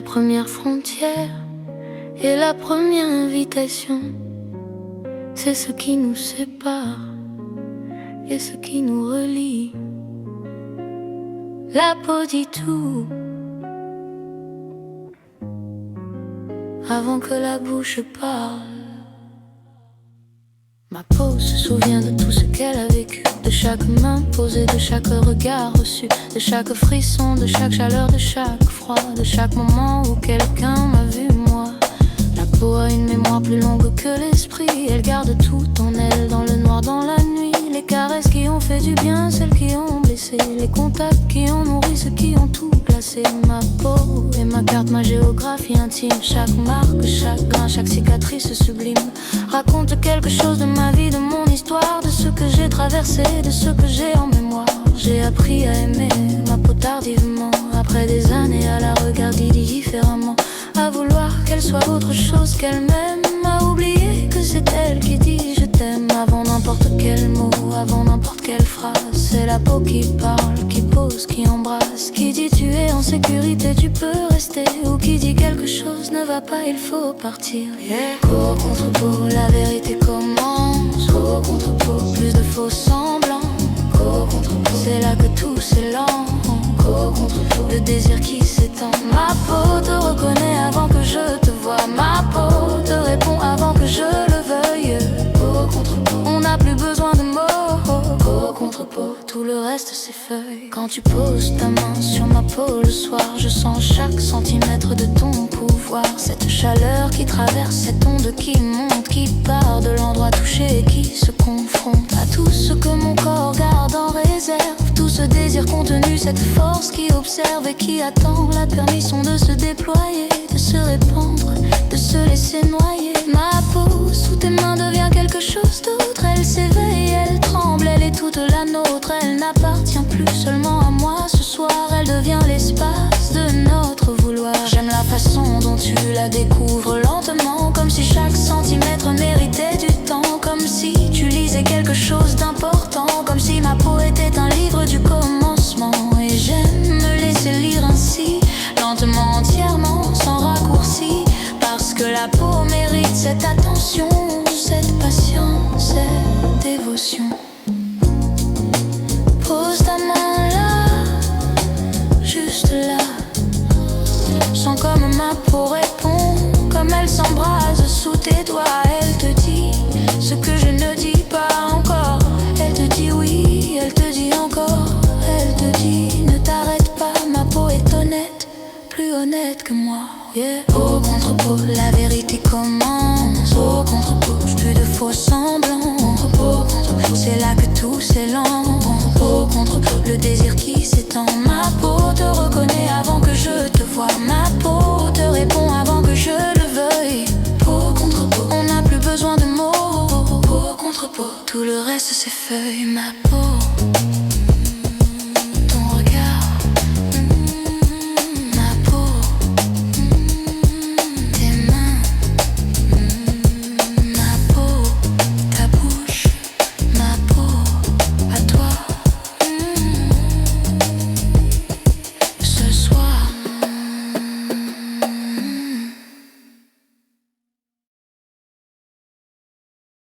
première frontière et la première invitation. C'est ce qui nous sépare et ce qui nous relie. La peau dit tout avant que la bouche parle. Ma peau se souvient de tout ce qu'elle a vécu, de chaque main posée, de chaque regard reçu, de chaque frisson, de chaque chaleur, de chaque froid, de chaque moment où quelqu'un m'a vu moi. La peau a une mémoire plus longue que l'esprit, elle garde tout en elle, dans le noir, dans la nuit. Les caresses qui ont fait du bien, celles qui ont blessé, les contacts qui ont nourri ceux qui ont tout glacé. Ma peau et ma carte, ma géographie intime. Chaque marque, chaque grain, chaque cicatrice sublime raconte quelque chose de ma vie, de mon histoire, de ce que j'ai traversé, de ce que j'ai en mémoire. J'ai appris à aimer ma peau tardivement, après des années à la regarder différemment, à vouloir qu'elle soit autre chose qu'elle-même, à oublier que c'est elle qui dit je t'aime avant n'importe quel mot, avant n'importe quelle phrase. C'est la peau qui parle, qui pose, qui embrasse, qui dit tu es en sécurité, tu peux rester, ou qui dit quelque chose ne va pas, il faut partir. Peau contre peau, la vérité commence. Peau contre peau, plus de faux semblants. Peau contre peau, c'est là que tout s'élance. Peau contre peau, le désir qui s'étend. Ma peau te reconnaît avant que je te voie. Ma peau te répond avant que je le veuille. Peau contre peau, on n'a plus besoin de mots. Peau contre peau, tout le reste c'est feuille. Quand tu poses ta main sur ma peau le soir, je sens chaque centimètre de ton pouvoir. Cette chaleur qui traverse, cette onde qui monte, qui part de l'endroit touché et qui se confronte à tout ce que mon corps garde en réserve. Tout ce désir contenu, cette force qui observe et qui attend la permission de se déployer, de se répandre, de se laisser noyer. Ma peau sous tes mains devient quelque chose d'autre. Elle s'éveille, elle tremble, elle est toute la nôtre. Elle n'appartient plus seulement à moi ce soir, elle devient l'espace de notre vouloir. J'aime la façon dont tu la découvres lentement, comme si chaque centimètre méritait du temps, comme si tu lisais quelque chose d'important, comme si ma peau était un livre du commencement. Et j'aime me laisser lire ainsi, lentement, entièrement, sans raccourci, parce que la peau mérite cette attention, cette patience, cette dévotion. Pose ta main là, juste là. Sens comme ma peau répond, comme elle s'embrase sous tes doigts. Elle te dit ce que je ne dis pas encore. Elle te dit oui, elle te dit encore. Elle te dit ne t'arrête pas, ma peau est honnête, plus honnête que moi. Peau contre peau, la vérité commence. Peau contre peau, plus de faux semblants. Peau contre peau, c'est là que tout s'élance. Peau contre peau, le désir qui s'étend. Ma peau te reconnaît avant que je te voie. Ma peau te répond avant que je le veuille. Peau contre peau, on n'a plus besoin de mots. Peau contre peau, tout le reste c'est feuille. Ma peau